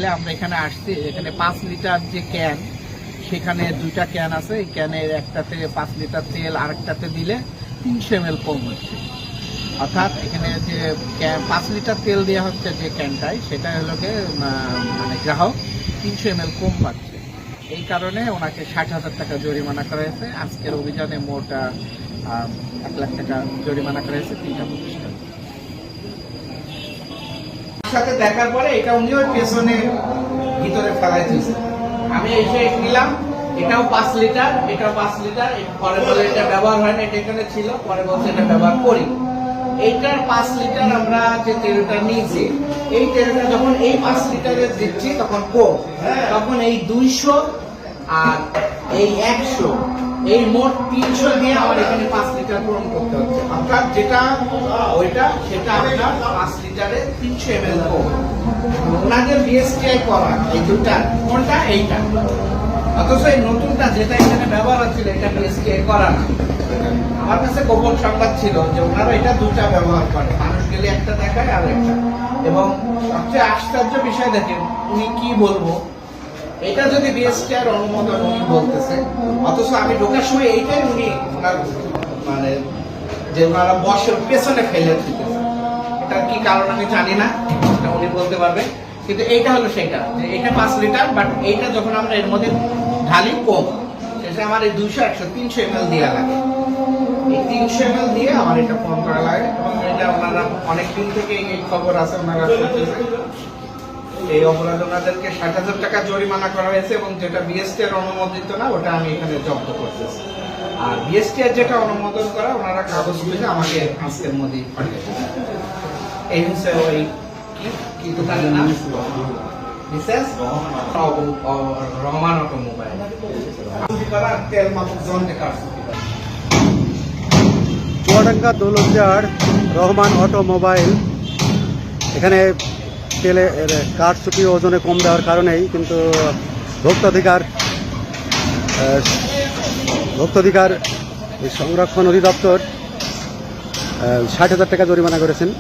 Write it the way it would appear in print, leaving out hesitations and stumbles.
চাইলে আমরা এখানে আসছি। এখানে 5 লিটার যে ক্যান, সেখানে 2টা ক্যান আছে। এই ক্যানের একটাতে 5 লিটার তেল, আরেকটাতে দিলে 300 ml কম হচ্ছে। অর্থাৎ এখানে যে 5 লিটার তেল দেওয়া হচ্ছে যে ক্যানটায়, সেটা হলো মানে গ্রাহক 300 ml কম পাচ্ছে। এই কারণে ওনাকে 60,000 টাকা জরিমানা করা হয়েছে। আজকের অভিযানে মোট 1 লাখ টাকা জরিমানা করা হয়েছে 3টা প্রতিষ্ঠান। সাথে দেখার পরে এটা উনিও পেছনে ভিতরে ফেলাই দিয়েছে। আমি এসে নিলাম, এটাও 5 লিটার, এটাও 5 লিটার। পরে বলে এটা ব্যবহার হয় না, এটা এখানে ছিল, পরে বলছে এটা ব্যবহার করি। এইটার 5 লিটার আমরা যে তেলটা নিয়েছি, এই তেলটা যখন এই 5 লিটারে দিচ্ছি তখন কম, তখন এই 200 আর এই 100, এই মোট 300 দিয়ে আমার এখানে 5 লিটার পূরণ করতে হচ্ছে। অর্থাৎ যেটা ওইটা সেটা আপনার 5 লিটারে 300 ml কম। ওনাদের বিএসটিআই করা এই দুটা, কোনটা? এইটা। অথচ এই নতুনটা যেটা এখানে ব্যবহার হচ্ছিল, এটা বিএসটিআই করা না। আমার কাছে গোপন সংবাদ ছিল যে ওনারা এটা 2টা ব্যবহার করে, মানুষ গেলে একটা দেখায় আর একটা। এবং সবচেয়ে আশ্চর্য বিষয় দেখেন, উনি কি বলবো, এটা যদি বিএসটিআর অনুমোদন উনি বলতেছে, অথচ আমি ঢোকার সময় এইটাই উনি ওনার মানে যে ওনারা বসের পেছনে ফেলে দিতেছে। এটার কি কারণ আমি জানি না, এটা উনি বলতে পারবে। কিন্তু এইটা হলো সেটা, যে এটা 5 লিটার, বাট এইটা যখন আমরা এর মধ্যে ঢালি কম, সেটা আমার এই 200, 100, 300 ml দেওয়া লাগে। এই 300 ml দিয়ে আমার এটা কম করা লাগে। এবং এটা ওনারা অনেকদিন থেকে এই খবর আছে, ওনারা এই অপরাধ ওনাদেরকে 60,000 টাকা জরিমানা করা হয়েছে। এবং যেটা বিএসটিআর অনুমোদিত না, ওটা আমি এখানে জব্দ করতেছি। আর বিএসটিআর যেটা অনুমোদন করা, ওনারা কাগজ বুঝে আমাকে আজকের মধ্যেই পাঠিয়েছে। এই হচ্ছে ওই কি দোকানের নাম, মিসেস রহমান অটোমোবাইল। চুয়াডাঙ্গা দৌলতদিয়ার রহমান অটোমোবাইল, এখানে তেলে কারচুপি ওজনে কম দেওয়ার কারণেই কিন্তু ভোক্তাধিকার সংরক্ষণ অধিদপ্তর 60,000 টাকা জরিমানা করেছেন।